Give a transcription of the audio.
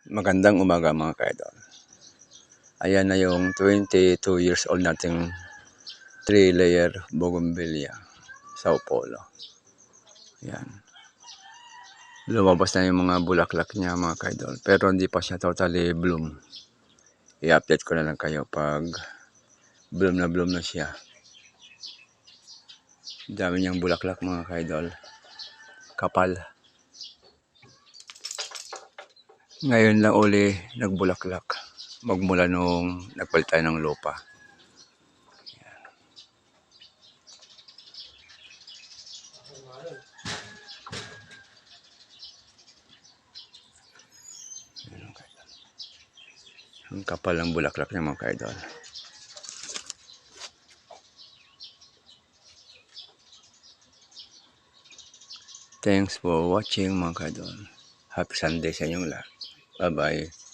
Magandang umaga mga ka-idol. Ayan na yung 22 years old nating 3-layer bougainvillea sa Upolo. Ayan. Lumabas na yung mga bulaklak niya mga ka-idol. Pero hindi pa siya totally bloom. I-update ko na lang kayo pag bloom na siya. Dami niyang bulaklak mga ka-idol. Kapal. Ngayon lang uli nagbulaklak. Magmula nung nagpalit tayo ng lupa. Ang kapal ng bulaklak niya mga ka-idol. Thanks for watching mga ka-idol. Happy Sunday sa inyong lahat. Bye-bye.